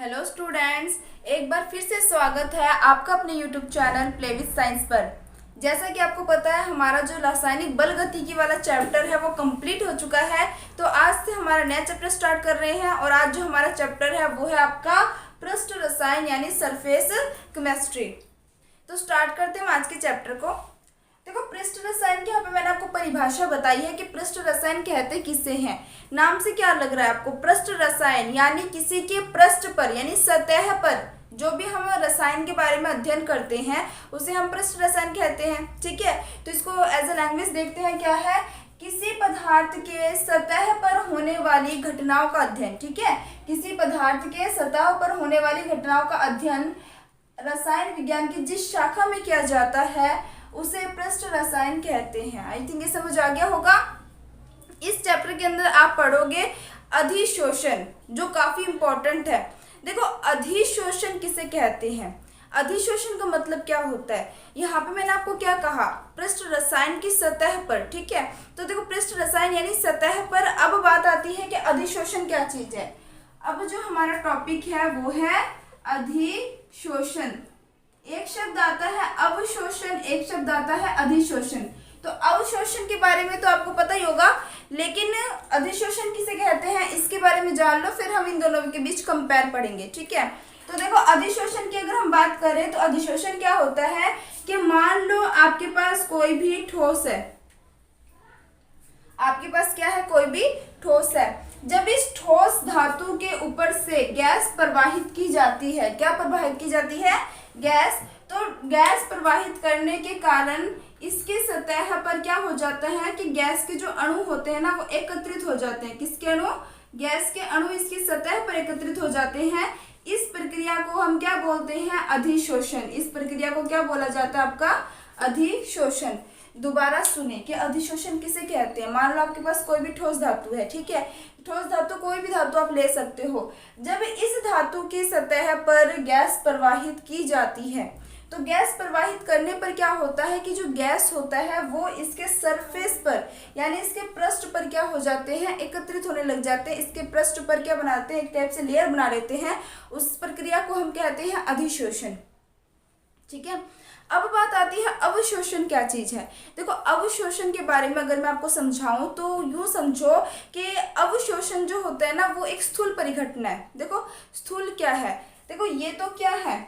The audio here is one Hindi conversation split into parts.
हेलो स्टूडेंट्स, एक बार फिर से स्वागत है आपका अपने YouTube channel play with science पर। जैसा कि आपको पता है, हमारा जो रासायनिक बल गतिकी वाला चैप्टर है वो कंप्लीट हो चुका है। तो आज से हमारा नया चैप्टर स्टार्ट कर रहे हैं और आज जो हमारा चैप्टर है वो है आपका पृष्ठ रसायन यानी सरफेस केमिस्ट्री। तो स्टार्ट करते हैं आज के चैप्टर को। देखो, पृष्ठ रसायन की यहाँ पे मैंने आपको परिभाषा बताई है कि पृष्ठ रसायन कहते किसे हैं। नाम से क्या लग रहा है आपको? पृष्ठ रसायन यानी किसी के पृष्ठ पर यानी सतह पर जो भी हम रसायन के बारे में अध्ययन करते हैं उसे हम पृष्ठ रसायन कहते हैं। ठीक है, तो इसको एज ए लैंग्वेज देखते हैं। क्या है? किसी पदार्थ के सतह पर होने वाली घटनाओं का अध्ययन। ठीक है, किसी पदार्थ के सतह पर होने वाली घटनाओं का अध्ययन रसायन विज्ञान की जिस शाखा में किया जाता है उसे पृष्ठ रसायन कहते हैं। आई थिंक ये समझ आ गया होगा। इस चैप्टर के अंदर आप पढ़ोगे अधिशोषण, जो काफी इंपॉर्टेंट है। देखो, अधिशोषण किसे कहते हैं? अधिशोषण का मतलब क्या होता है? यहाँ पे मैंने आपको क्या कहा? पृष्ठ रसायन की सतह पर। ठीक है, तो देखो, पृष्ठ रसायन यानी सतह पर। अब बात आती है कि अधिशोषण क्या चीज है। अब जो हमारा टॉपिक है वो है अधिशोषण। एक शब्द आता है अवशोषण, एक शब्द आता है अधिशोषण। तो अवशोषण के बारे में तो आपको पता ही होगा, लेकिन अधिशोषण किसे कहते हैं इसके बारे में जान लो, फिर हम इन दोनों के बीच कंपेयर पढ़ेंगे। ठीक है, तो देखो, अधिशोषण की अगर हम बात करें तो अधिशोषण क्या होता है कि मान लो आपके पास कोई भी ठोस है। आपके पास क्या है? कोई भी ठोस है। जब इस ठोस धातु के ऊपर से गैस प्रवाहित की जाती है, क्या प्रवाहित की जाती है? गैस। तो गैस प्रवाहित करने के कारण इसके सतह पर क्या हो जाता है कि गैस के जो अणु होते हैं ना वो एकत्रित हो जाते हैं। किसके अणु? गैस के अणु इसकी सतह पर एकत्रित हो जाते हैं। इस प्रक्रिया को हम क्या बोलते हैं? अधिशोषण। इस प्रक्रिया को क्या बोला जाता है? आपका अधिशोषण। दोबारा सुने कि अधिशोषण किसे कहते हैं। मान लो आपके पास कोई भी ठोस धातु है। ठीक है, ठोस धातु कोई भी धातु आप ले सकते हो। जब इस धातु की सतह पर गैस प्रवाहित की जाती है तो गैस प्रवाहित करने पर क्या होता है कि जो गैस होता है वो इसके सरफेस पर यानी इसके पृष्ठ पर क्या हो जाते हैं? एकत्रित होने लग जाते हैं। इसके पृष्ठ पर क्या बनाते हैं? एक टाइप से लेयर बना लेते हैं। उस प्रक्रिया को हम कहते हैं अधिशोषण। ठीक है, अब बात आती है अवशोषण क्या चीज है। देखो, अवशोषण के बारे में अगर मैं आपको समझाऊं तो यूं समझो कि अवशोषण जो होता है ना वो एक स्थूल परिघटना है। देखो, स्थूल क्या है? देखो, ये तो क्या है?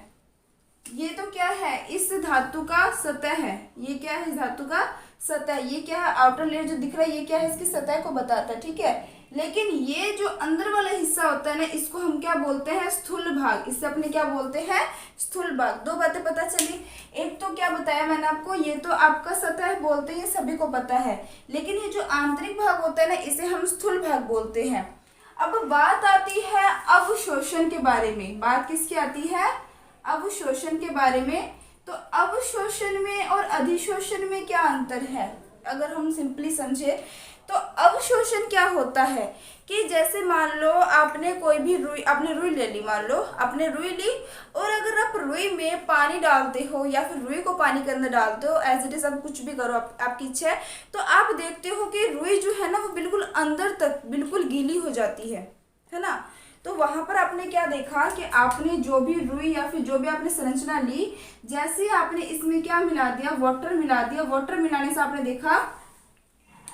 ये तो क्या है? इस धातु का सतह है। ये क्या है? इस धातु का सतह। ये क्या है? आउटर लेयर जो दिख रहा है ये क्या है? इसकी सतह को बताता है। ठीक है, लेकिन ये जो अंदर वाला हिस्सा होता है ना इसको हम क्या बोलते हैं? स्थूल भाग। इससे अपने क्या बोलते हैं? स्थूल भाग। दो बातें पता चली। एक तो क्या बताया मैंने आपको, ये तो आपका सतह बोलते हैं, ये सभी को पता है। लेकिन ये जो आंतरिक भाग होता है ना इसे हम स्थूल भाग बोलते हैं। अब बात आती है अवशोषण के बारे में। बात किसकी आती है? अवशोषण के बारे में। तो अवशोषण में और अधिशोषण में क्या अंतर है? अगर हम सिंपली समझे तो अवशोषण क्या होता है कि जैसे मान लो आपने कोई भी रुई, आपने रुई ले ली। मान लो आपने रुई ली और अगर आप रुई में पानी डालते हो या फिर रुई को पानी के अंदर डालते हो, एज इट इज, आप कुछ भी करो, आपकी इच्छा है, तो आप देखते हो कि रुई जो है ना वो बिल्कुल अंदर तक बिल्कुल गीली हो जाती है ना। तो वहां पर आपने क्या देखा कि आपने जो भी रुई या फिर जो भी आपने संरचना ली, जैसे आपने इसमें क्या मिला दिया? वाटर मिला दिया। वाटर मिलाने से आपने देखा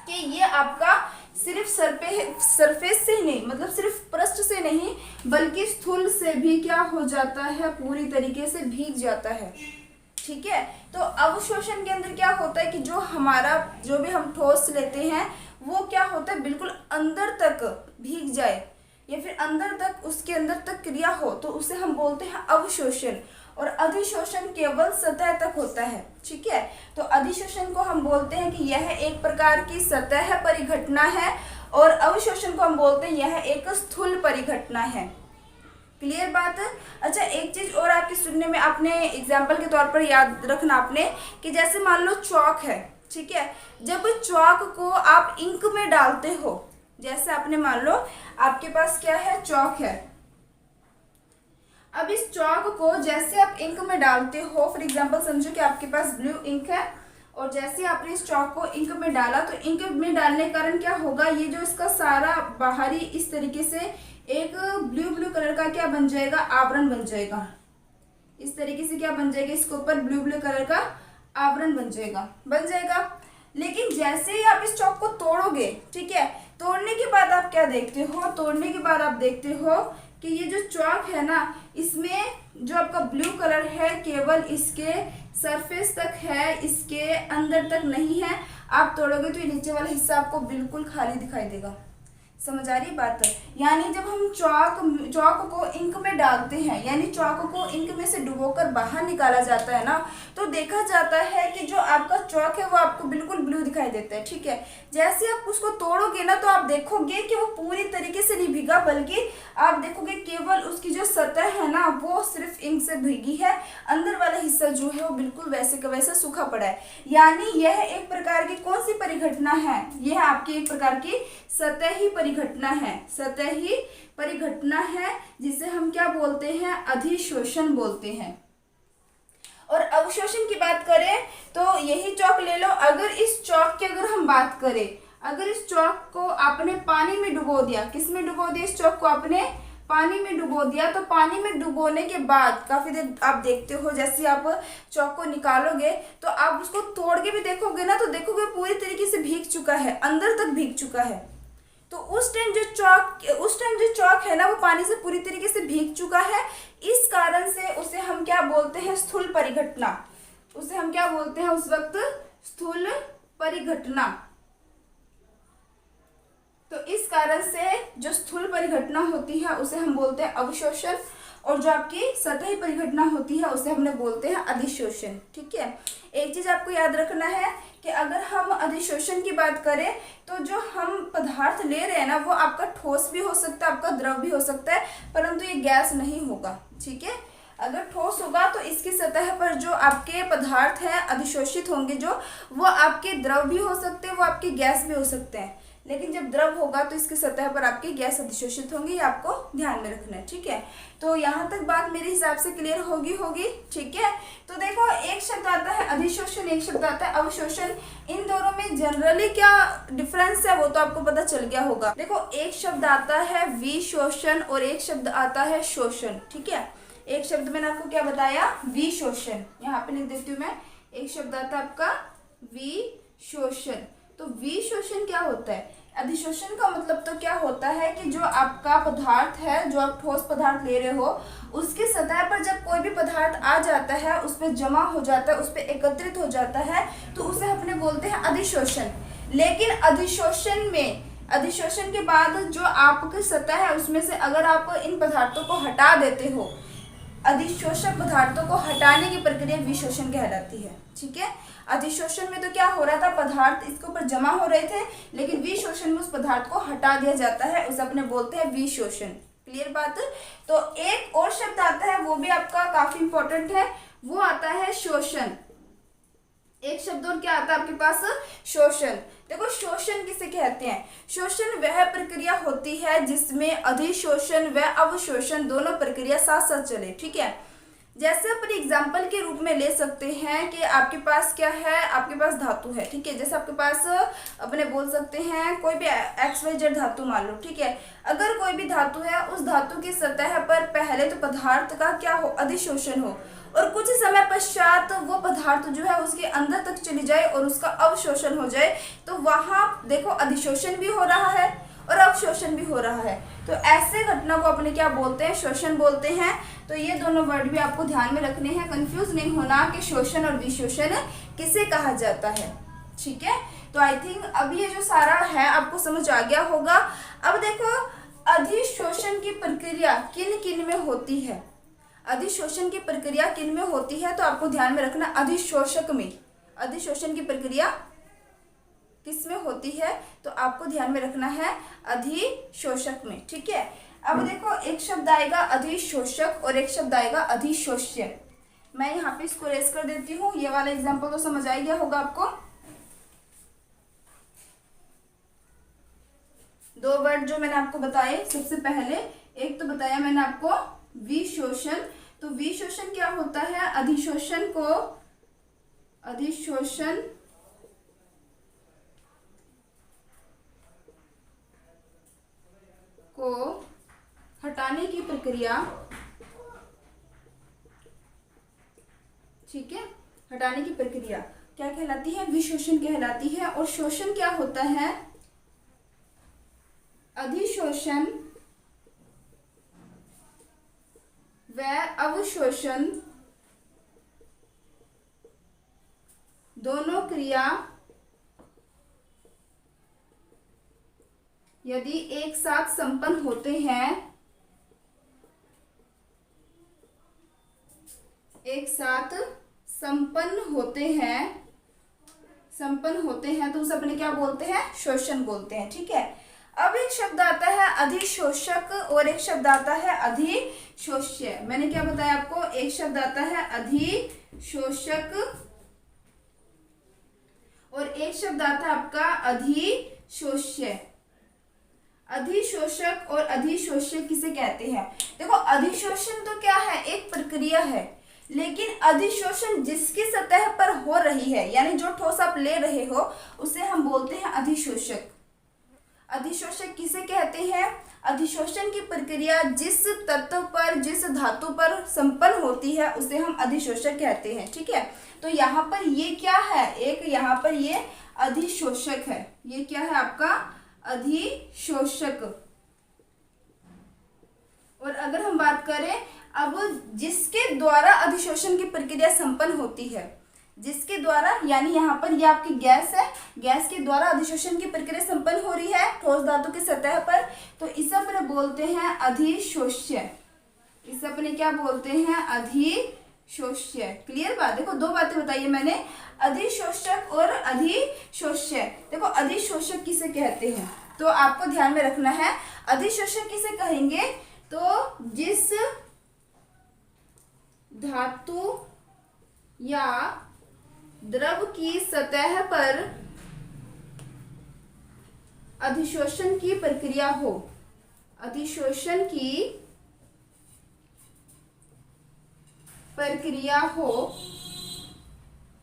कि ये आपका सिर्फ सरफेस से ही नहीं, मतलब सिर्फ पृष्ठ से नहीं बल्कि स्थूल से भी क्या हो जाता है? पूरी तरीके से भीग जाता है। ठीक है, तो अवशोषण के अंदर क्या होता है कि जो भी हम ठोस लेते हैं वो क्या होता है? बिल्कुल अंदर तक भीग जाए या फिर अंदर तक, उसके अंदर तक क्रिया हो तो उसे हम बोलते हैं अवशोषण। और अधिशोषण केवल सतह तक होता है। ठीक है, तो अधिशोषण को हम बोलते हैं कि यह एक प्रकार की सतह परिघटना है और अवशोषण को हम बोलते हैं यह एक स्थूल परिघटना है। क्लियर बात है? अच्छा, एक चीज और आपके सुनने में आपने एग्जाम्पल के तौर पर याद रखना आपने कि जैसे मान लो चौक है। ठीक है, जब चौक को आप इंक में डालते हो, जैसे आपने मान लो आपके पास क्या है? चौक है। अब इस चौक को जैसे आप इंक में डालते हो, फॉर एग्जांपल समझो कि आपके पास ब्लू इंक है और जैसे आपने इस चौक को इंक में डाला तो इंक में डालने के कारण क्या होगा? ये जो इसका सारा बाहरी इस तरीके से एक ब्लू ब्लू कलर का क्या बन जाएगा, आवरण बन जाएगा। इस तरीके से क्या बन जाएगा, इसके ऊपर ब्लू ब्लू कलर का आवरण बन जाएगा। लेकिन जैसे ही आप इस चौक को तोड़ोगे, ठीक है, तोड़ने के बाद आप क्या देखते हो, तोड़ने के बाद आप देखते हो कि ये जो चौक है ना, इसमें जो आपका ब्लू कलर है केवल इसके सरफेस तक है, इसके अंदर तक नहीं है। आप तोड़ोगे तो ये नीचे वाला हिस्सा आपको बिल्कुल खाली दिखाई देगा। समझ आ रही बात है? यानी जब हम चौक को इंक में डालते हैं, यानी चौक को इंक में से डुबोकर बाहर निकाला जाता है ना, तो देखा जाता है कि जो आपका चौक है वो आपको बिल्कुल ब्लू दिखाई देता है। ठीक है, जैसे आप उसको तोड़ोगे ना तो आप देखोगे कि वो पूरी तरीके से नहीं भीगा, बल्कि आप देखोगे केवल उसकी जो सतह है ना वो सिर्फ इंक से भीगी है, अंदर वाला हिस्सा जो है वो बिल्कुल वैसे का वैसा सूखा पड़ा है। यानी यह एक प्रकार की कौन सी परिघटना है, यह आपकी एक प्रकार की सतही परिघटना है, सतही परिघटना है, जिसे हम क्या बोलते हैं, अधिशोषण बोलते हैं। और अवशोषण की बात करें तो यही चौक ले लो। अगर इस चौक की अगर हम बात करें, अगर इस चौक को आपने पानी में डुबो दिया, किस में डुबो दिया, इस चौक को आपने पानी में डुबो दिया, तो पानी में डुबोने के बाद काफी देर आप देखते हो, जैसे आप चौक को निकालोगे तो आप उसको तोड़ के भी देखोगे ना, तो देखोगे पूरी तरीके से भीग चुका है, अंदर तक भीग चुका है। तो उस टाइम जो चौक है ना वो पानी से पूरी तरीके से भीग चुका है। इस कारण से उसे हम क्या बोलते हैं, स्थूल परिघटना। उसे हम क्या बोलते हैं उस वक्त, स्थूल परिघटना। तो इस कारण से जो स्थूल परिघटना होती है उसे हम बोलते हैं अवशोषण, और जो आपकी सतही परिघटना होती है उसे हमने बोलते हैं अधिशोषण। ठीक है, एक चीज आपको याद रखना है कि अगर हम अधिशोषण की बात करें तो जो हम पदार्थ ले रहे हैं ना वो आपका ठोस भी हो सकता है, आपका द्रव भी हो सकता है, परंतु ये गैस नहीं होगा। ठीक है, अगर ठोस होगा तो इसकी सतह पर जो आपके पदार्थ हैं अधिशोषित होंगे, जो वो आपके द्रव भी हो सकते हैं, वो आपके गैस भी हो सकते हैं। लेकिन जब द्रव होगा तो इसकी सतह पर आपकी गैस अधिशोषित होंगी, ये आपको ध्यान में रखना है। ठीक है, तो यहाँ तक बात मेरे हिसाब से क्लियर होगी। ठीक है, तो देखो एक शब्द आता है अधिशोषण, एक शब्द आता है अवशोषण। इन दोनों में जनरली क्या डिफरेंस है वो तो आपको पता चल गया होगा। देखो एक शब्द आता है विशोषण और एक शब्द आता है शोषण। ठीक है, एक शब्द मैंने आपको क्या बताया, विशोषण, यहाँ पे लिख देती हूँ मैं। एक शब्द आता है आपका विशोषण। तो विशोषण क्या होता है, अधिशोषण का मतलब तो क्या होता है कि जो आपका पदार्थ है, जो आप ठोस पदार्थ ले रहे हो, उसकी सतह पर जब कोई भी पदार्थ आ जाता है, उस पर जमा हो जाता है, उस पर एकत्रित हो जाता है, तो उसे अपने बोलते हैं अधिशोषण। लेकिन अधिशोषण के बाद जो आपकी सतह है उसमें से अगर आप इन पदार्थों को हटा देते हो, अधिशोषक पदार्थों को हटाने की प्रक्रिया विशोषण कहलाती है। ठीक है, अधिशोषण में तो क्या हो रहा था, पदार्थ इसके ऊपर जमा हो रहे थे, लेकिन विशोषण में उस पदार्थ को हटा दिया जाता है, उसे अपने बोलते हैं विशोषण। क्लियर बात? तो एक और शब्द आता है, वो भी आपका काफी इंपॉर्टेंट है, वो आता है शोषण। एक शब्द और क्या आता है आपके पास, शोषण। देखो शोषण किसे कहते हैं, शोषण वह प्रक्रिया होती है जिसमें अधिशोषण व अवशोषण दोनों प्रक्रिया साथ साथ चले। ठीक है, जैसे अपन एग्जाम्पल के रूप में ले सकते हैं कि आपके पास क्या है, आपके पास धातु है। ठीक है, जैसे आपके पास अपने बोल सकते हैं कोई भी XYZ धातु मान लो। ठीक है, अगर कोई भी धातु है, उस धातु की सतह पर पहले तो पदार्थ का क्या हो, अधिशोषण हो, और कुछ समय पश्चात वो पदार्थ जो है उसके अंदर तक चली जाए और उसका अवशोषण हो जाए, तो वहां देखो अधिशोषण भी हो रहा है और अवशोषण भी हो रहा है। तो ऐसे घटना को अपने क्या बोलते हैं, शोषण बोलते हैं। तो ये दोनों वर्ड भी आपको ध्यान में रखने हैं, कंफ्यूज नहीं होना कि शोषण और विशोषण किसे कहा जाता है। ठीक है, तो आई थिंक अब ये जो सारा है आपको समझ आ गया होगा। अब देखो अधिशोषण की प्रक्रिया किन किन में होती है, अधिशोषण की प्रक्रिया किन में होती है, तो आपको ध्यान में रखना अधिशोषक में। अधिशोषण की प्रक्रिया किस में होती है, तो आपको ध्यान में रखना है अधिशोषक में। ठीक है, अब देखो एक शब्द आएगा अधिशोषक और एक शब्द आएगा अधिशोष्य। मैं यहाँ पे इसको रेस कर देती हूँ, ये वाला एग्जाम्पल तो समझ आ गया होगा आपको। दो वर्ड जो मैंने आपको बताए, सबसे पहले एक तो बताया मैंने आपको विशोषण। तो विशोषण क्या होता है, अधिशोषण को प्रक्रिया, ठीक है, हटाने की प्रक्रिया क्या कहलाती है? विशोषण कहलाती है। और शोषण क्या होता है? अधिशोषण व अवशोषण दोनों क्रिया यदि एक साथ संपन्न होते हैं, एक साथ संपन्न होते हैं तो उसे अपने क्या बोलते हैं? शोषण बोलते हैं, ठीक है। अब एक शब्द आता है अधिशोषक और एक शब्द आता है अधिशोष्य। मैंने क्या बताया आपको? एक शब्द आता है अधिशोषक और एक शब्द आता है आपका अधिशोष्य। अधिशोषक और अधिशोष्य किसे कहते हैं? देखो, अधिशोषण तो क्या है? एक प्रक्रिया है, लेकिन अधिशोषण जिसकी सतह पर हो रही है, यानी जो ठोस आप ले रहे हो, उसे हम बोलते हैं अधिशोषक। अधिशोषक किसे कहते हैं? अधिशोषण की प्रक्रिया जिस तत्व पर, जिस धातु पर संपन्न होती है, उसे हम अधिशोषक कहते हैं, ठीक है। तो यहाँ पर ये क्या है? एक यहाँ पर ये अधिशोषक है। ये क्या है आपका? अधिशोषक। और अगर हम बात करें अब जिसके द्वारा अधिशोषण की प्रक्रिया संपन्न होती है, जिसके द्वारा, यानी यहाँ पर ये आपकी गैस है, गैस के द्वारा अधिशोषण की प्रक्रिया संपन्न हो रही है ठोस धातु की सतह पर, तो इसे अपने बोलते हैं अधिशोष्य। इसे अपने क्या बोलते हैं? अधिशोष्य। क्लियर बात? देखो, दो बातें बताइए मैंने, अधिशोषक और अधिशोष्य। देखो, अधिशोषक किसे कहते हैं तो आपको ध्यान में रखना है। अधिशोषक किसे कहेंगे? तो जिस धातु या द्रव की सतह पर अधिशोषण की प्रक्रिया हो, अधिशोषण की प्रक्रिया हो,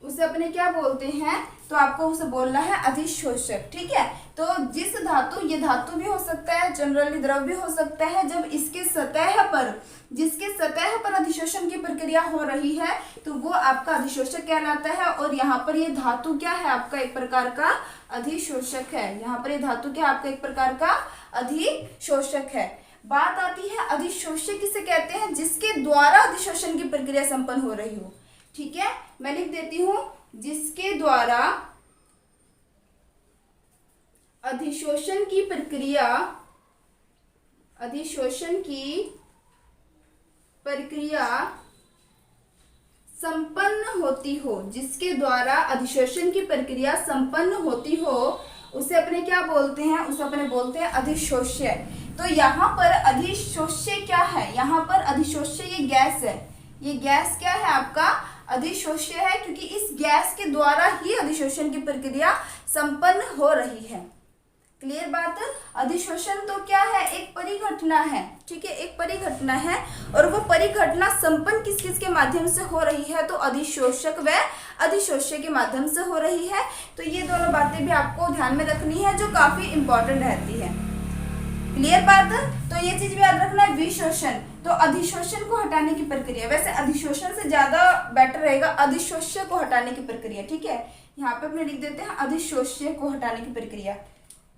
उसे अपने क्या बोलते हैं? तो आपको उसे बोलना है अधिशोषक, ठीक है। तो जिस धातु, ये धातु भी हो सकता है, जनरली द्रव भी हो सकता है, जब इसके सतह पर, जिसके सतह पर अधिशोषण की प्रक्रिया हो रही है, तो वो आपका अधिशोषक कहलाता है। और यहाँ पर ये धातु क्या है? आपका एक प्रकार का अधिशोषक है। यहाँ पर ये धातु क्या? आपका एक प्रकार का अधिशोषक है। बात आती है अधिशोष्य किसे कहते हैं? जिसके द्वारा अधिशोषण की प्रक्रिया संपन्न हो रही हो, ठीक है। मैं लिख देती हूं, जिसके द्वारा अधिशोषण की प्रक्रिया, अधिशोषण की प्रक्रिया संपन्न होती हो, जिसके द्वारा अधिशोषण की प्रक्रिया संपन्न होती हो, उसे अपने क्या बोलते हैं? उसे अपने बोलते हैं अधिशोष्य। तो यहाँ पर अधिशोष्य क्या है? यहाँ पर अधिशोष्य ये गैस है। ये गैस क्या है? आपका अधिशोष्य है, क्योंकि इस गैस के द्वारा ही अधिशोषण की प्रक्रिया संपन्न हो रही है। क्लियर बात? अधिशोषण तो क्या है? एक परिघटना है, ठीक है, एक परिघटना है। और वो परिघटना संपन्न किस किस के माध्यम से हो रही है? तो अधिशोषक व अधिशोष्य के माध्यम से हो रही है। तो ये दोनों बातें भी आपको ध्यान में रखनी है, जो काफी इंपॉर्टेंट रहती है। क्लियर बात? तो ये चीज भी याद रखना है। विशोषण, तो अधिशोषण को हटाने की प्रक्रिया, वैसे अधिशोषण से ज्यादा बेटर रहेगा अधिशोष्य को हटाने की प्रक्रिया, ठीक है। यहाँ पे अपने लिख देते हैं अधिशोष्य को हटाने की प्रक्रिया,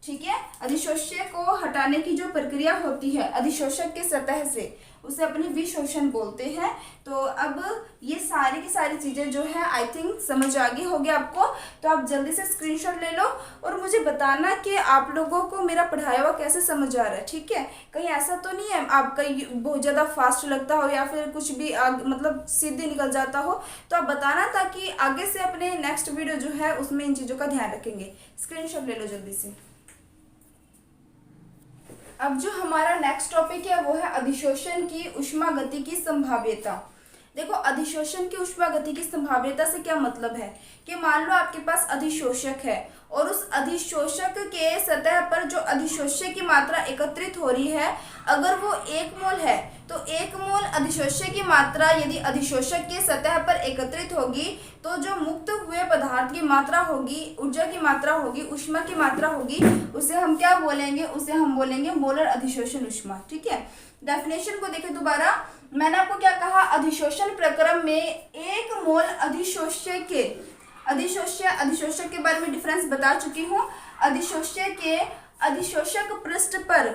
ठीक है। अधिशोष्य को हटाने की जो प्रक्रिया होती है अधिशोषक के सतह से, उसे अपने विशोषण बोलते हैं। तो अब ये सारी की सारी चीजें जो है आई थिंक समझ आ गई होगी आपको। तो आप जल्दी से स्क्रीनशॉट ले लो और मुझे बताना कि आप लोगों को मेरा पढ़ाया हुआ कैसे समझ आ रहा है, ठीक है। कहीं ऐसा तो नहीं है आपका बहुत ज़्यादा फास्ट लगता हो या फिर कुछ भी मतलब सीधे निकल जाता हो, तो आप बताना, ताकि आगे से अपने नेक्स्ट वीडियो जो है उसमें इन चीज़ों का ध्यान रखेंगे। स्क्रीनशॉट ले लो जल्दी से। अब जो हमारा नेक्स्ट टॉपिक है वो है अधिशोषण की ऊष्मागति की संभाव्यता। देखो, अधिशोषण की ऊष्मागति की संभाव्यता से क्या मतलब है कि मान लो आपके पास अधिशोषक है और उस अधिशोषक के सतह पर जो अधिशोष्य की मात्रा एकत्रित हो रही है अगर वो 1 मोल है तो 1 मोल अधिशोष्य की मात्रा यदि अधिशोषक के सतह पर एकत्रित होगी तो जो मुक्त हुए पदार्थ की मात्रा होगी, ऊर्जा की मात्रा होगी, ऊष्मा की मात्रा होगी, उसे हम क्या बोलेंगे, उसे हम बोलेंगे मोलर अधिशोषण ऊष्मा। ठीक है, डेफिनेशन को देखें दोबारा। मैंने आपको क्या कहा, अधिशोषण प्रक्रम में 1 मोल अधिशोष्य के बारे में डिफरेंस बता चुकी हूँ। अधिशोष्य के अधिशोषक पृष्ठ पर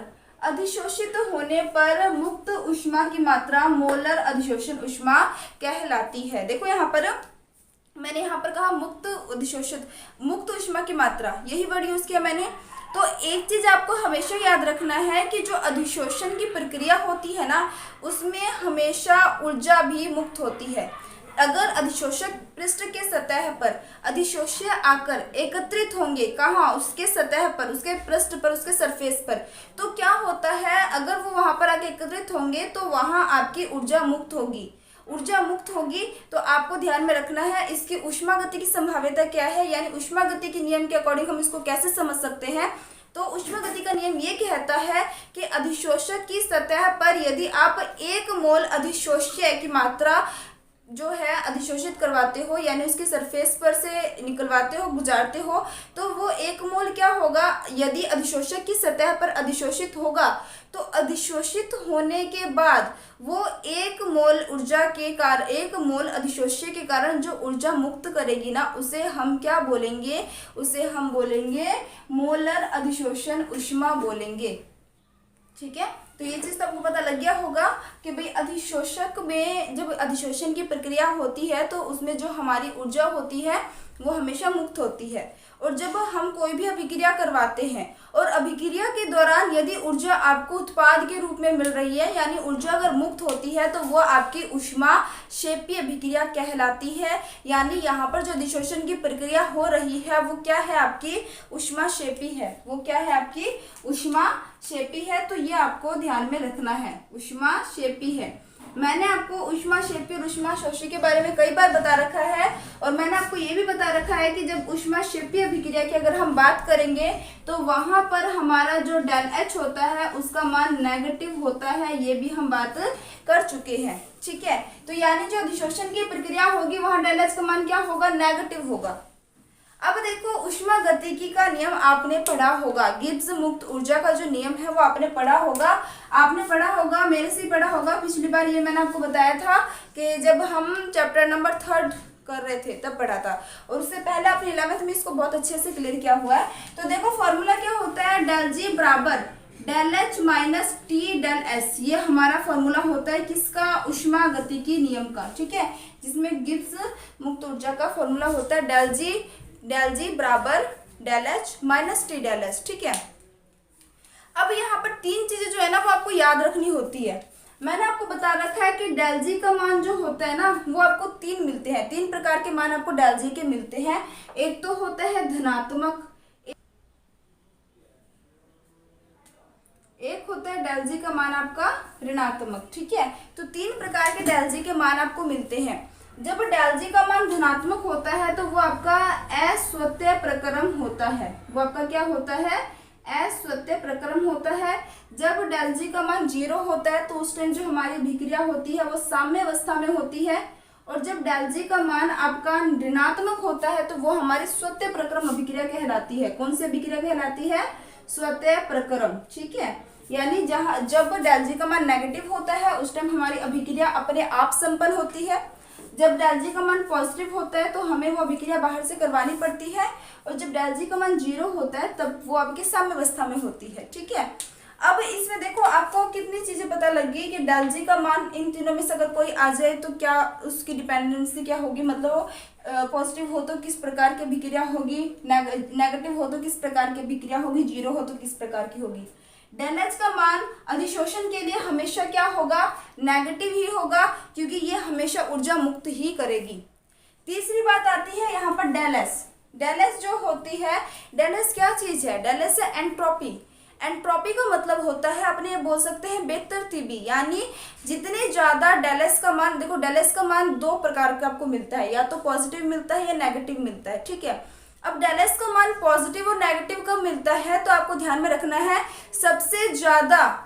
अधिशोषित होने पर मुक्त ऊष्मा की मात्रा मोलर अधिशोषण ऊष्मा कहलाती है। देखो यहाँ पर मैंने यहाँ पर कहा मुक्त ऊष्मा की मात्रा, यही वर्ड यूज किया मैंने। तो एक चीज आपको हमेशा याद रखना है कि जो अधिशोषण की प्रक्रिया होती है ना उसमें हमेशा ऊर्जा भी मुक्त होती है। अगर अधिशोषक पृष्ठ के सतह पर अधिशोष्य आकर एकत्रित होंगे, कहाँ, उसके सतह पर, उसके पृष्ठ पर, उसके सरफेस पर, तो क्या होता है, अगर वो वहां पर आके एकत्रित होंगे तो वहां आपकी ऊर्जा मुक्त होगी। ऊर्जा मुक्त होगी तो आपको ध्यान में रखना है इसकी ऊष्मा गति की संभाव्यता क्या है, यानी ऊष्मा गति के नियम के अकॉर्डिंग हम इसको कैसे समझ सकते हैं। तो ऊष्मा गति का नियम ये कहता है कि अधिशोषक की सतह पर यदि आप 1 मोल अधिशोष्य की मात्रा जो है अधिशोषित करवाते हो, यानी उसके सरफेस पर से निकलवाते हो, गुजारते हो, तो वो 1 मोल क्या होगा, यदि अधिशोषक की सतह पर अधिशोषित होगा तो अधिशोषित होने के बाद वो 1 मोल ऊर्जा के कारण, 1 मोल अधिशोष्य के कारण जो ऊर्जा मुक्त करेगी ना उसे हम क्या बोलेंगे, उसे हम बोलेंगे मोलर अधिशोषण ऊष्मा बोलेंगे। ठीक है, तो ये चीज तो आपको पता लग गया होगा कि भाई अधिशोषक में जब अधिशोषण की प्रक्रिया होती है तो उसमें जो हमारी ऊर्जा होती है वो हमेशा मुक्त होती है। और जब हम कोई भी अभिक्रिया करवाते हैं और अभिक्रिया के दौरान यदि ऊर्जा आपको उत्पाद के रूप में मिल रही है, यानी ऊर्जा अगर मुक्त होती है तो वो आपकी ऊष्माक्षेपी अभिक्रिया कहलाती है। यानी यहाँ पर जो अधिशोषण की प्रक्रिया हो रही है वो क्या है, आपकी ऊष्माक्षेपी है। वो क्या है, आपकी ऊष्माक्षेपी है। तो ये आपको ध्यान में रखना है, ऊष्माक्षेपी है। मैंने आपको ऊष्माक्षेपी और ऊष्माशोषी के बारे में कई बार बता रखा है और मैंने आपको ये भी बता रखा है कि जब ऊष्माक्षेपी अभिक्रिया की अगर हम बात करेंगे तो वहां पर हमारा जो डेल एच होता है उसका मान नेगेटिव होता है, ये भी हम बात कर चुके हैं। ठीक है, तो यानी जो अधिशोषण की प्रक्रिया होगी वहां डेल एच का मान क्या होगा, नेगेटिव होगा। अब देखो ऊष्मा गतिकी का नियम आपने पढ़ा होगा, गिब्स मुक्त ऊर्जा का जो नियम है वो आपने पढ़ा होगा, मेरे से ही पढ़ा होगा। पिछली बार ये मैंने आपको बताया था कि जब हम चैप्टर नंबर 3 कर रहे थे तब पढ़ा था, और उससे पहले आपने 11th में इसको बहुत अच्छे से क्लियर किया हुआ है। तो देखो फॉर्मूला क्या होता है, डेल जी बराबर del H minus T del S, ये हमारा फॉर्मूला होता है किसका, ऊष्मा गतिकी नियम का। ठीक है, जिसमें गिब्स मुक्त ऊर्जा का फॉर्मूला होता है डेल जी बराबर del H minus T del S. ठीक है, अब यहाँ पर 3 चीजें जो है ना वो आपको याद रखनी होती है। मैंने आपको बता रखा है कि डेल जी का मान जो होता है ना वो आपको 3 मिलते हैं, 3 प्रकार के मान आपको डेल जी के मिलते हैं। एक तो होता है धनात्मक, एक होता है डेल जी का मान आपका ऋणात्मक। ठीक है, तो 3 प्रकार के डेल जी के मान आपको मिलते हैं। जब डेल जी का मान धनात्मक होता है तो वो आपका अस्वत्य प्रक्रम होता है, वो आपका क्या होता है, अस्वत्य प्रक्रम होता है। जब डेल जी का मान 0 होता है तो उस टाइम जो हमारी अभिक्रिया होती है वो साम्य अवस्था में होती है, और जब डेल जी का मान आपका ऋणात्मक होता है तो वो हमारी स्वत्य प्रक्रम अभिक्रिया कहलाती है। कौन सी अभिक्रिया कहलाती है, स्वत्य प्रक्रम। ठीक है, यानी जब डेल जी का मान नेगेटिव होता है उस टाइम हमारी अभिक्रिया अपने आप संपन्न होती है। जब डेल जी का मान पॉजिटिव होता है तो हमें वो अभिक्रिया बाहर से करवानी पड़ती है, और जब डेल जी का मान 0 होता है तब वो आपकी साम्य अवस्था में होती है। ठीक है, अब इसमें देखो आपको कितनी चीजें पता लगी कि डेल जी का मान इन तीनों में से अगर कोई आ जाए तो क्या उसकी डिपेंडेंसी क्या होगी, मतलब पॉजिटिव हो तो किस प्रकार की अभिक्रिया होगी, नेगेटिव हो तो किस प्रकार की अभिक्रिया होगी, 0 हो तो किस प्रकार की होगी। डेल एच का मान अधिशोषण के लिए हमेशा क्या होगा, नेगेटिव ही होगा, क्योंकि ये हमेशा ऊर्जा मुक्त ही करेगी। तीसरी बात आती है यहाँ पर डेल एस। डेल एस जो होती है, डेल एस क्या चीज है, डेल एस है एंट्रोपी। एंट्रोपी का मतलब होता है, अपने बोल सकते हैं बेतरतीबी, यानी जितने ज्यादा डेल एस का मान, देखो डेल एस का मान 2 प्रकार का आपको मिलता है, या तो पॉजिटिव मिलता है या नेगेटिव मिलता है। ठीक है, अब डेल एस का मान पॉजिटिव और नेगेटिव कब मिलता है, तो आपको ध्यान में रखना है सबसे ज्यादा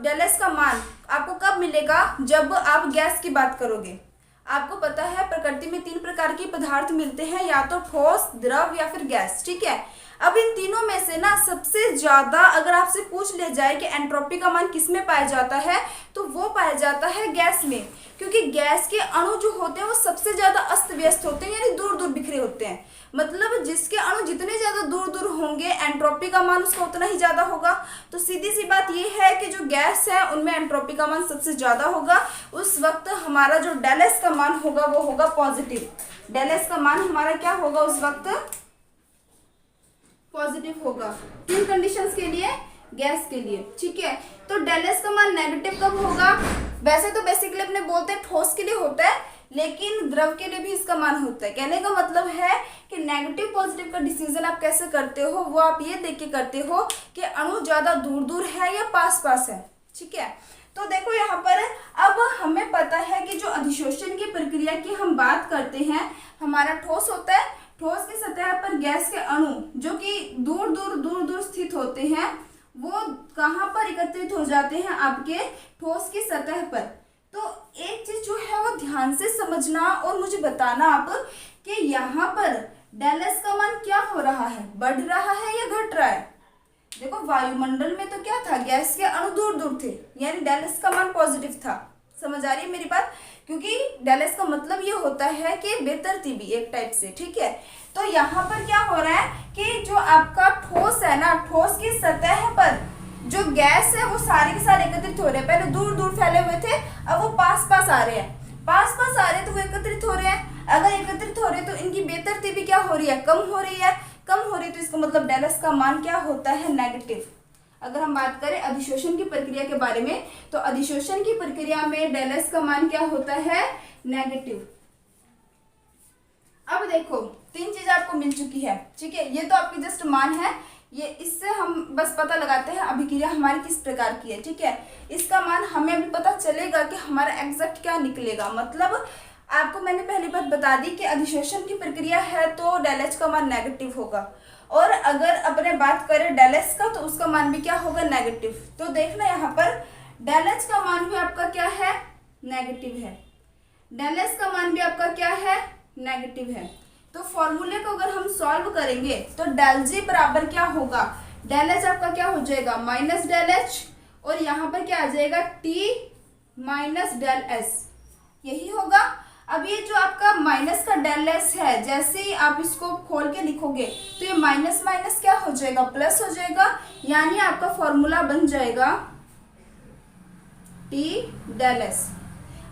डेल एस का मान आपको कब मिलेगा, जब आप गैस की बात करोगे। आपको पता है प्रकृति में 3 प्रकार के पदार्थ मिलते हैं, या तो ठोस, द्रव या फिर गैस, ठीक है। अब इन तीनों में से ना सबसे ज्यादा अगर आपसे पूछ लिया जाए कि एंट्रोपी का मान किस में पाया जाता है, तो वो पाया जाता है गैस में, क्योंकि गैस के अणु जो होते हैं वो सबसे ज्यादा अस्त व्यस्त होते हैं, यानी दूर दूर बिखरे होते हैं। मतलब जिसके अणु जितने ज्यादा दूर दूर होंगे एंट्रोपी का मान उसका उतना ही ज्यादा होगा। तो सीधी सी बात ये है कि जो गैस है उनमें एंट्रोपी का मान सबसे ज्यादा होगा। उस वक्त हमारा जो डेल एस का मान होगा वो होगा पॉजिटिव। डेल एस का मान हमारा क्या होगा उस वक्त, पॉजिटिव होगा। किन कंडीशंस के लिए, गैस के लिए, ठीक है। तो डेल एस का मान नेगेटिव कब होगा, वैसे तो बेसिकली अपने बोलते हैं ठोस के लिए होता है, लेकिन द्रव के लिए भी इसका मान होता है। कहने का मतलब है कि नेगेटिव पॉजिटिव का डिसीजन आप कैसे करते हो, वो आप ये देख के करते हो कि अणु ज्यादा दूर दूर है या पास पास है, ठीक है। तो देखो यहाँ पर अब हमें पता है कि जो अधिशोषण की प्रक्रिया की हम बात करते हैं, हमारा ठोस होता है, ठोस की सतह पर गैस के अणु जो कि दूर दूर स्थित होते हैं, वो कहाँ पर एकत्रित हो जाते हैं, आपके ठोस की सतह पर। तो एक चीज जो है वो ध्यान से समझना और मुझे बताना आप कि यहाँ पर डेल एस का मान क्या हो रहा है, बढ़ रहा है या घट रहा है। देखो वायुमंडल में तो क्या था, गैस के अणु दूर दूर थे, यानी डेल एस का मान पॉजिटिव था। समझ आ रही है मेरी बात, क्योंकि डेल एस का मतलब ये होता है कि बेतरतीबी एक टाइप से, ठीक है। तो यहाँ पर क्या हो रहा है कि जो आपका ठोस है ना, ठोस की सतह पर जो गैस है वो सारे के सारे एकत्रित हो रहे हैं। पहले दूर दूर फैले हुए थे, अब वो पास पास आ रहे हैं, पास पास आ रहे हैं तो वो एकत्रित हो रहे हैं। अगर एकत्रित हो रहे हैं तो इनकी बेतरतीबी क्या हो रही है, कम हो रही है। कम हो रही है तो इसका मतलब डेल एस का मान क्या होता है, नेगेटिव। अगर हम बात करें अधिशोषण की प्रक्रिया के बारे में, तो अधिशोषण की प्रक्रिया में डेल एस का मान क्या होता है, नेगेटिव। अब देखो 3 चीज आपको मिल चुकी है, ठीक है। ये तो आपकी जस्ट मान है, ये इससे हम बस पता लगाते हैं अभिक्रिया हमारी किस प्रकार की है, ठीक है। इसका मान हमें अभी पता चलेगा कि हमारा एग्जैक्ट क्या निकलेगा। मतलब आपको मैंने पहली बात बता दी कि अधिशोषण की प्रक्रिया है तो डेल एच का मान नेगेटिव होगा, और अगर अपने बात करें डेल एस का तो उसका मान भी क्या होगा, नेगेटिव। तो देखना यहाँ पर डेल एच का मान भी आपका क्या है, नेगेटिव है। डेल एस का मान भी आपका क्या है, नेगेटिव है। तो फॉर्मूले को अगर हम सॉल्व करेंगे तो डेल जी बराबर क्या होगा, डेल एच आपका क्या हो जाएगा, माइनस डेल एच, और यहाँ पर क्या आ जाएगा, टी माइनस डेल एस, यही होगा। अब ये जो आपका माइनस का डेल एस है, जैसे ही आप इसको खोल के लिखोगे तो ये माइनस माइनस क्या हो जाएगा, प्लस हो जाएगा, यानी आपका फॉर्मूला बन जाएगा टी डेल एस।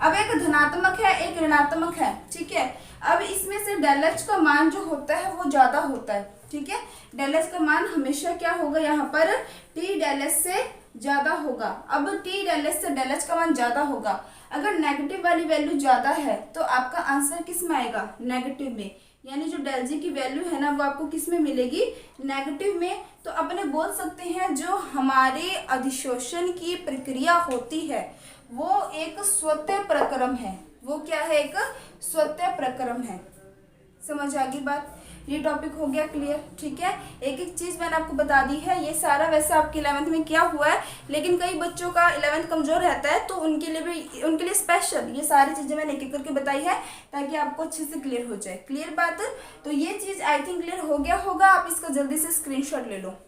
अब एक धनात्मक है एक ऋणात्मक है, ठीक है। अब इसमें से डेल एच का मान जो होता है वो ज्यादा होता है, ठीक है। डेल एच का मान हमेशा क्या होगा, यहाँ पर टी डेल एच से ज्यादा होगा। अब टी डेल एच से डेल एच का मान ज्यादा होगा। अगर नेगेटिव वाली वैल्यू ज्यादा है तो आपका आंसर किस में आएगा, नेगेटिव में, यानी जो डेल जी की वैल्यू है ना वो आपको किस में मिलेगी, नेगेटिव में। तो अपने बोल सकते हैं जो हमारे अधिशोषण की प्रक्रिया होती है वो एक स्वतः प्रक्रम है। वो क्या है, एक स्वतः प्रक्रम है। समझ आ गई बात, ये टॉपिक हो गया क्लियर, ठीक है। एक एक चीज मैंने आपको बता दी है। ये सारा वैसे आपके 11th में क्या हुआ है, लेकिन कई बच्चों का 11th कमजोर रहता है तो उनके लिए भी, उनके लिए स्पेशल ये सारी चीजें मैंने एक एक करके बताई है ताकि आपको अच्छे से क्लियर हो जाए। क्लियर बात, तो ये चीज आई थिंक क्लियर हो गया होगा। आप इसका जल्दी से स्क्रीनशॉट ले लो।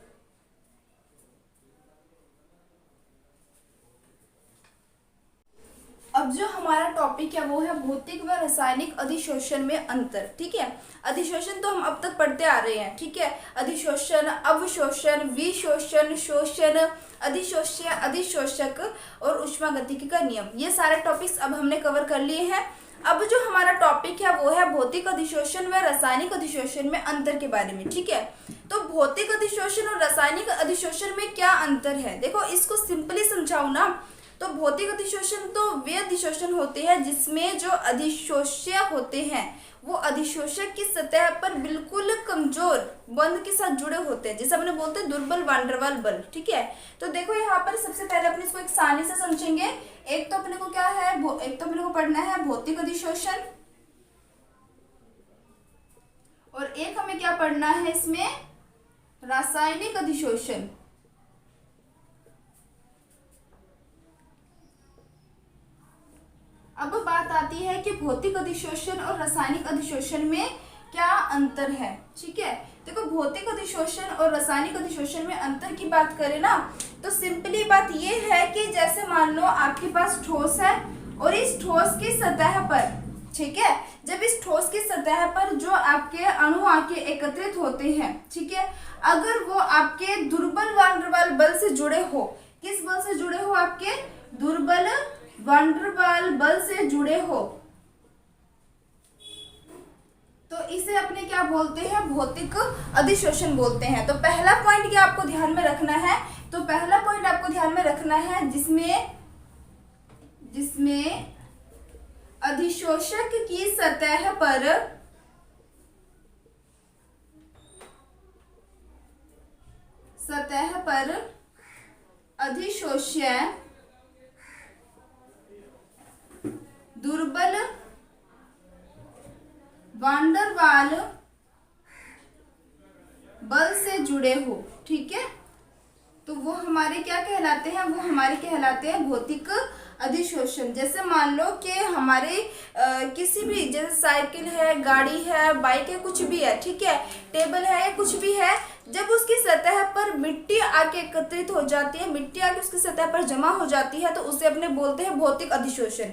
अब जो हमारा टॉपिक है वो है भौतिक व रासायनिक अधिशोषण में अंतर, ठीक है। अधिशोषण तो हम अब तक पढ़ते आ रहे हैं, ठीक है। अधिशोषण, अवशोषण, विशोषण, शोषण, अधिशोष्य, अधिशोषक और ऊष्मागतिकी का नियम, ये सारे टॉपिक्स अब हमने कवर कर लिए हैं। अब जो हमारा टॉपिक है वो है भौतिक अधिशोषण व रासायनिक अधिशोषण में अंतर के बारे में, ठीक है। तो भौतिक अधिशोषण और रासायनिक अधिशोषण में क्या अंतर है, देखो इसको सिंपली समझाऊं ना, तो भौतिक अधिशोषण तो वे अधिशोषण होते हैं जिसमें जो अधिशोष्य होते हैं वो अधिशोषक की सतह पर बिल्कुल कमजोर बंध के साथ जुड़े होते हैं, जैसे अपने बोलते हैं दुर्बल वान डेर वाल बल, ठीक है। तो देखो यहाँ पर सबसे पहले अपने इसको एक सारणी से समझेंगे। एक तो अपने को क्या है, एक तो अपने को पढ़ना है भौतिक अधिशोषण, और एक हमें क्या पढ़ना है इसमें, रासायनिक अधिशोषण। अब बात आती है कि भौतिक अधिशोषण और रासायनिक अधिशोषण में क्या अंतर है। ठीक है, देखो भौतिक अधिशोषण और रासायनिक अधिशोषण में अंतर की बात करें ना, तो सिंपली बात ये है कि जैसे मान लो आपके पास ठोस है और इस ठोस की सतह पर, ठीक है, जब इस ठोस की सतह पर जो आपके अणु आके एकत्रित होते हैं, ठीक है, अगर वो आपके दुर्बल वान डेर वाल बल से जुड़े हो, किस बल से जुड़े हो, आपके दुर्बल वान डेर वाल बल से जुड़े हो, तो इसे अपने क्या बोलते हैं, भौतिक अधिशोषण बोलते हैं। तो पहला पॉइंट क्या आपको ध्यान में रखना है, तो पहला पॉइंट आपको ध्यान में रखना है जिसमें अधिशोषक की सतह पर अधिशोष्य दुर्बल वान डेर वाल बल से जुड़े हो। ठीक है, तो वो हमारे क्या कहलाते हैं, वो हमारे कहलाते हैं भौतिक अधिशोषण। जैसे मान लो कि हमारे किसी भी, जैसे साइकिल है, गाड़ी है, बाइक है, कुछ भी है, ठीक है, टेबल है या कुछ भी है, जब उसकी सतह पर मिट्टी आके एकत्रित हो जाती है, मिट्टी आके उसकी सतह पर जमा हो जाती है, तो उसे अपने बोलते हैं भौतिक अधिशोषण।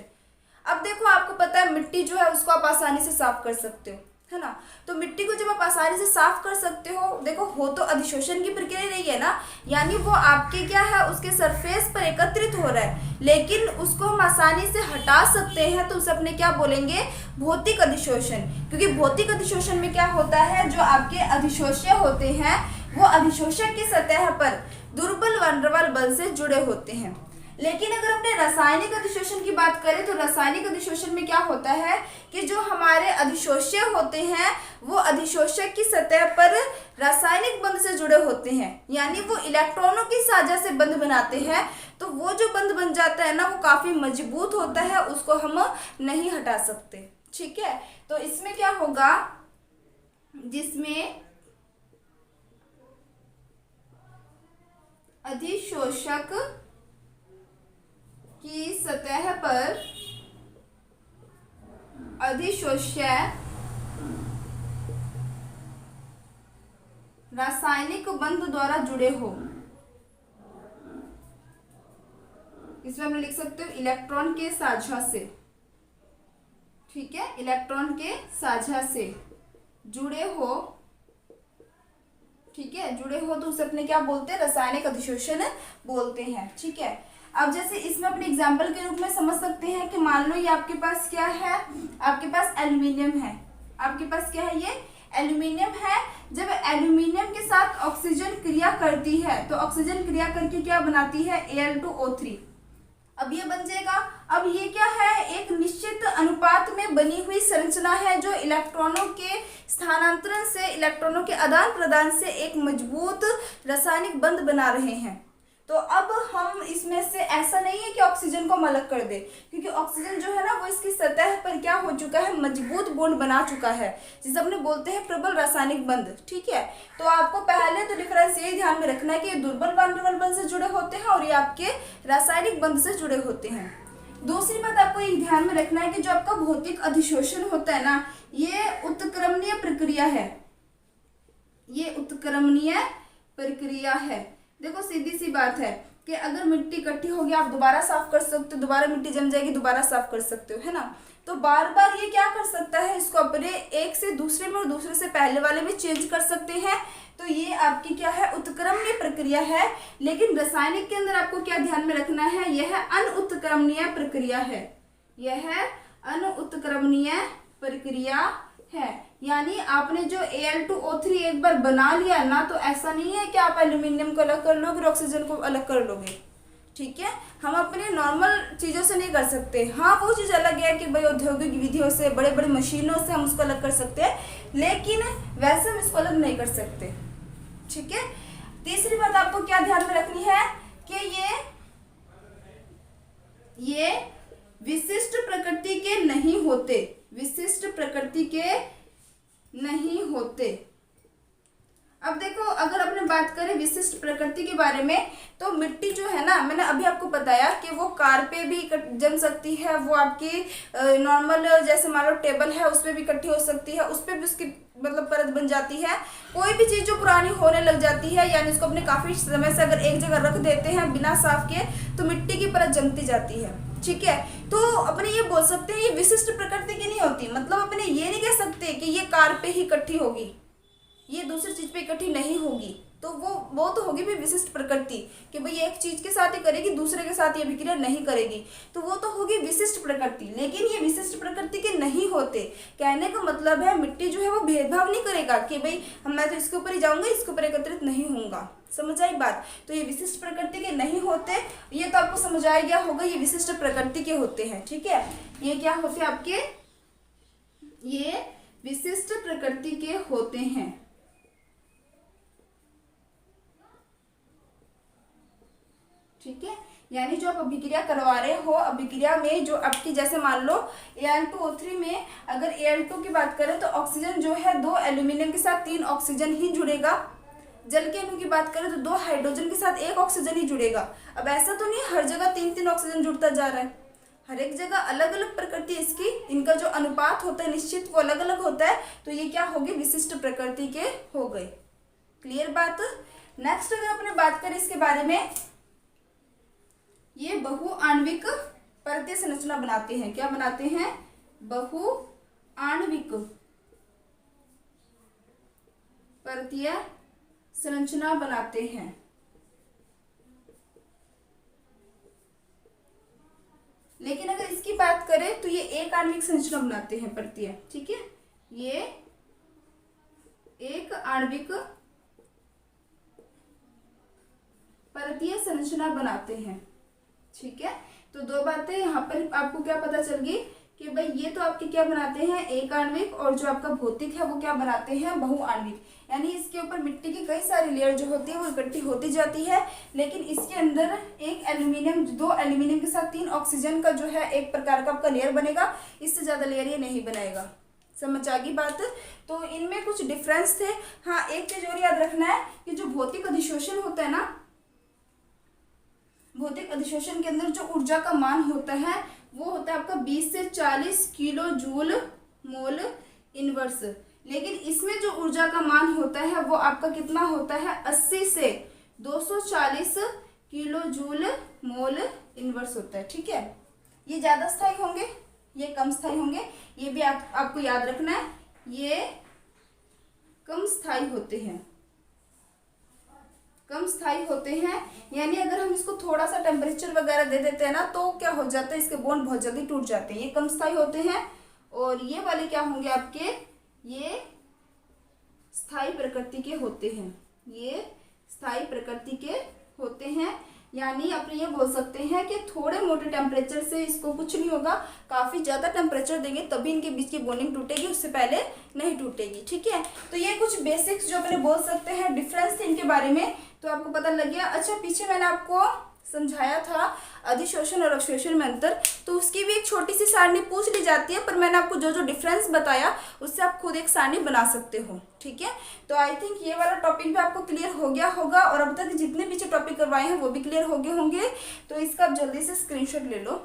अब देखो आपको पता है मिट्टी जो है उसको आप आसानी से साफ कर सकते हो, है ना, तो मिट्टी को जब आप आसानी से साफ कर सकते हो, देखो हो तो अधिशोषण की प्रक्रिया नहीं है ना, यानी वो आपके क्या है, उसके सरफेस पर एकत्रित हो रहा है, लेकिन उसको हम आसानी से हटा सकते हैं, तो उसे अपने क्या बोलेंगे, भौतिक अधिशोषण। क्योंकि भौतिक अधिशोषण में क्या होता है, जो आपके अधिशोष्य होते हैं वो अधिशोषक की सतह पर दुर्बल वान डेर वाल बल से जुड़े होते हैं। लेकिन अगर अपने रासायनिक अधिशोषण की बात करें, तो रासायनिक अधिशोषण में क्या होता है कि जो हमारे अधिशोष्य होते हैं वो अधिशोषक की सतह पर रासायनिक बंध से जुड़े होते हैं, यानी वो इलेक्ट्रॉनों की साझा से बंध बनाते हैं। तो वो जो बंध बन जाता है ना, वो काफी मजबूत होता है, उसको हम नहीं हटा सकते। ठीक है, तो इसमें क्या होगा, जिसमें अधिशोषक की सतह पर अधिशोष्य रासायनिक बंध द्वारा जुड़े हो, इसमें हम लिख सकते हो इलेक्ट्रॉन के साझा से। ठीक है, इलेक्ट्रॉन के साझा से जुड़े हो, ठीक है, जुड़े हो, तो उसे अपने क्या बोलते हैं, रासायनिक अधिशोषण बोलते हैं। ठीक है, अब जैसे इसमें अपने एग्जाम्पल के रूप में समझ सकते हैं कि मान लो ये आपके पास क्या है, आपके पास एल्यूमिनियम है, आपके पास क्या है, ये एल्यूमिनियम है। जब एल्यूमिनियम के साथ ऑक्सीजन क्रिया करती है, तो ऑक्सीजन क्रिया करके क्या बनाती है, Al2O3। अब ये बन जाएगा। अब ये क्या है, एक निश्चित अनुपात में बनी हुई संरचना है जो इलेक्ट्रॉनों के स्थानांतरण से, इलेक्ट्रॉनों के आदान प्रदान से एक मजबूत रासायनिक बंध बना रहे हैं। तो अब हम इसमें से ऐसा नहीं है कि ऑक्सीजन को हम अलग कर दे, क्योंकि ऑक्सीजन जो है ना वो इसकी सतह पर क्या हो चुका है, मजबूत बॉन्ड बना चुका है, जिसे अपने बोलते हैं प्रबल रासायनिक बंध। ठीक है, तो आपको पहले तो डिफरेंस ये ध्यान में रखना है कि ये दुर्बल वान डेर वाल बल से जुड़े होते हैं और ये आपके रासायनिक बंध से जुड़े होते हैं। दूसरी बात आपको ये ध्यान में रखना है कि जो आपका भौतिक अधिशोषण होता है ना, ये उत्क्रमणीय प्रक्रिया है, ये उत्क्रमणीय प्रक्रिया है। देखो सीधी सी बात है कि अगर मिट्टी इकट्ठी होगी आप दोबारा साफ कर सकते हो, दोबारा मिट्टी जम जाएगी दोबारा साफ कर सकते हो, है ना, तो बार बार ये क्या कर सकता है, इसको अपने एक से दूसरे में और दूसरे से पहले वाले में चेंज कर सकते हैं। तो ये आपकी क्या है, उत्क्रमणीय प्रक्रिया है। लेकिन रासायनिक के अंदर आपको क्या ध्यान में रखना है, यह अनुत्क्रमणीय प्रक्रिया है, यह अनुत्क्रमणीय प्रक्रिया है। यानी आपने जो Al2O3 एक बार बना लिया ना, तो ऐसा नहीं है कि आप एल्यूमिनियम को अलग कर लोगे और ऑक्सीजन को अलग कर लोगे। ठीक है, हम अपने नॉर्मल चीज़ों से नहीं कर सकते। हाँ, वो चीज़ अलग है कि भाई औद्योगिक विधियों से, बड़े बड़े मशीनों से हम उसको अलग कर सकते हैं, लेकिन वैसे हम इसको अलग नहीं कर सकते। ठीक है, तीसरी बात आपको क्या ध्यान में रखनी है कि ये विशिष्ट प्रकृति के नहीं होते, विशिष्ट प्रकृति के नहीं होते। अब देखो, अगर अपने बात करें विशिष्ट प्रकृति के बारे में, तो मिट्टी जो है ना, मैंने अभी आपको बताया कि वो कार पे भी जम सकती है, वो आपकी नॉर्मल जैसे मान लो टेबल है उस पर भी इकट्ठी हो सकती है, उस पर भी उसकी मतलब परत बन जाती है। कोई भी चीज़ जो पुरानी होने लग जाती है, यानी उसको अपने काफ़ी समय से अगर एक जगह रख देते हैं बिना साफ किए, तो मिट्टी की परत जमती जाती है। ठीक है, तो अपने ये बोल सकते हैं ये विशिष्ट प्रकृति की नहीं होती, मतलब अपने ये नहीं कह सकते कि ये कार पे ही इकट्ठी होगी, ये दूसरी चीज पे इकट्ठी नहीं होगी, तो वो तो होगी भी विशिष्ट प्रकृति कि भाई एक चीज के साथ ही करेगी, दूसरे के साथ ये अभिक्रिया नहीं करेगी, तो वो तो होगी विशिष्ट प्रकृति। लेकिन ये विशिष्ट प्रकृति के नहीं होते। कहने का मतलब है मिट्टी जो है वो भेदभाव नहीं करेगा कि भाई मैं तो इसके ऊपर ही जाऊंगा, इसके ऊपर एकत्रित नहीं होऊंगा। समझ आई बात? तो ये विशिष्ट प्रकृति के नहीं होते, ये तो आपको समझ आ गया होगा, ये विशिष्ट प्रकृति के होते हैं। ठीक है, ये क्या होते हैं आपके, ये विशिष्ट प्रकृति के होते हैं। ठीक है, यानी जो आप अभिक्रिया करवा रहे हो, अभिक्रिया में जो आपकी जैसे मान लो Al2O3 में अगर Al2 की बात करें तो ऑक्सीजन जो है 2 एल्यूमिनियम के साथ 3 ऑक्सीजन ही जुड़ेगा। जल के अणु की बात करें तो 2 हाइड्रोजन के साथ 1 ऑक्सीजन ही जुड़ेगा। अब ऐसा तो नहीं हर जगह 3-3 ऑक्सीजन जुड़ता जा रहा है, हर एक जगह अलग अलग प्रकृति इसकी, इनका जो अनुपात होता है निश्चित वो अलग अलग होता है। तो ये क्या होगी, विशिष्ट प्रकृति के हो गए। क्लियर बात? नेक्स्ट अगर अपने बात करें इसके बारे में, ये बहुआण्विक परतीय संरचना बनाते हैं। क्या बनाते हैं? बहुआण्विक परतीय संरचना बनाते हैं। लेकिन अगर इसकी बात करें तो ये एक आणविक संरचना बनाते हैं परतीय। ठीक है, ये एक आणविक परतीय संरचना बनाते हैं। ठीक है, तो दो बातें यहाँ पर आपको क्या पता चल गई कि भाई ये तो आपके क्या बनाते हैं, एक आणविक, और जो आपका भौतिक है वो क्या बनाते हैं, बहुआण्विक। यानी इसके ऊपर मिट्टी की कई सारी लेयर जो होती है वो इकट्ठी होती जाती है, लेकिन इसके अंदर एक एल्यूमिनियम, 2 एल्यूमिनियम के साथ 3 ऑक्सीजन का जो है एक प्रकार का आपका लेयर बनेगा, इससे ज्यादा लेयर ये नहीं बनाएगा। समझ आ गई बात? तो इनमें कुछ डिफरेंस थे। हाँ, एक चीज और याद रखना है कि जो भौतिक अधिशोषण होता है ना, भौतिक अधिशोषण के अंदर जो ऊर्जा का मान होता है वो होता है आपका 20 से 40 किलो जूल मोल इनवर्स। लेकिन इसमें जो ऊर्जा का मान होता है वो आपका कितना होता है, 80 से 240 किलो जूल मोल इनवर्स होता है। ठीक है, ये ज्यादा स्थायी होंगे, ये कम स्थायी होंगे, ये भी आपको याद रखना है, ये कम स्थायी होते हैं, कम स्थायी होते हैं। यानी अगर हम इसको थोड़ा सा टेम्परेचर वगैरह दे देते हैं ना तो क्या हो जाता है, इसके बॉन्ड बहुत जल्दी टूट जाते हैं। ये कम स्थायी होते हैं। और ये वाले क्या होंगे आपके, ये स्थायी प्रकृति के होते हैं, ये स्थायी प्रकृति के होते हैं। यानी अपने ये बोल सकते हैं कि थोड़े मोटे टेम्परेचर से इसको कुछ नहीं होगा, काफ़ी ज़्यादा टेम्परेचर देंगे तभी इनके बीच की बॉन्डिंग टूटेगी, उससे पहले नहीं टूटेगी। ठीक है, तो ये कुछ बेसिक्स जो अपने बोल सकते हैं डिफरेंस थे इनके बारे में, तो आपको पता लग गया। अच्छा, पीछे मैंने आपको समझाया था अधिशोषण और अवशोषण में अंतर, तो उसकी भी एक छोटी सी सारणी पूछ ली जाती है, पर मैंने आपको जो जो डिफरेंस बताया उससे आप खुद एक सारणी बना सकते हो। ठीक है, तो आई थिंक ये वाला टॉपिक भी आपको क्लियर हो गया होगा, और अब तक जितने पीछे टॉपिक करवाए हैं वो भी क्लियर हो गए होंगे। तो इसका आप जल्दी से स्क्रीनशॉट ले लो।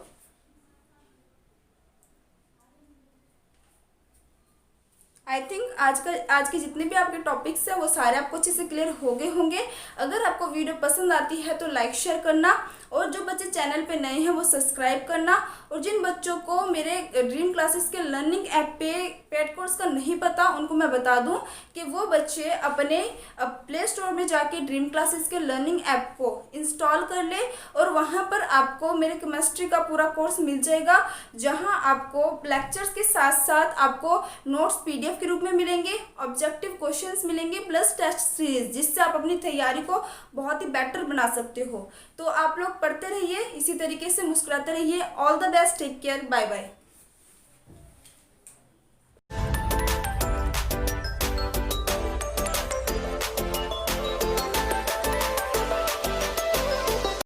आई थिंक आज के जितने भी आपके टॉपिक्स हैं वो सारे आपको अच्छे से क्लियर हो गए होंगे। अगर आपको वीडियो पसंद आती है तो लाइक शेयर करना, और जो बच्चे चैनल पे नए हैं वो सब्सक्राइब करना। और जिन बच्चों को मेरे ड्रीम क्लासेस के लर्निंग ऐप पे पेड कोर्स का नहीं पता, उनको मैं बता दूं कि वो बच्चे अपने प्ले स्टोर में जाके ड्रीम क्लासेस के लर्निंग ऐप को इंस्टॉल कर ले, और वहाँ पर आपको मेरे केमिस्ट्री का पूरा कोर्स मिल जाएगा, जहाँ आपको लेक्चर्स के साथ साथ आपको नोट्स PDF के रूप में मिलेंगे, ऑब्जेक्टिव क्वेश्चंस मिलेंगे, प्लस टेस्ट सीरीज, जिससे आप अपनी तैयारी को बहुत ही बेटर बना सकते हो। तो आप लोग पढ़ते रहिए, इसी तरीके से मुस्कुराते रहिए। All the best, take care, bye bye.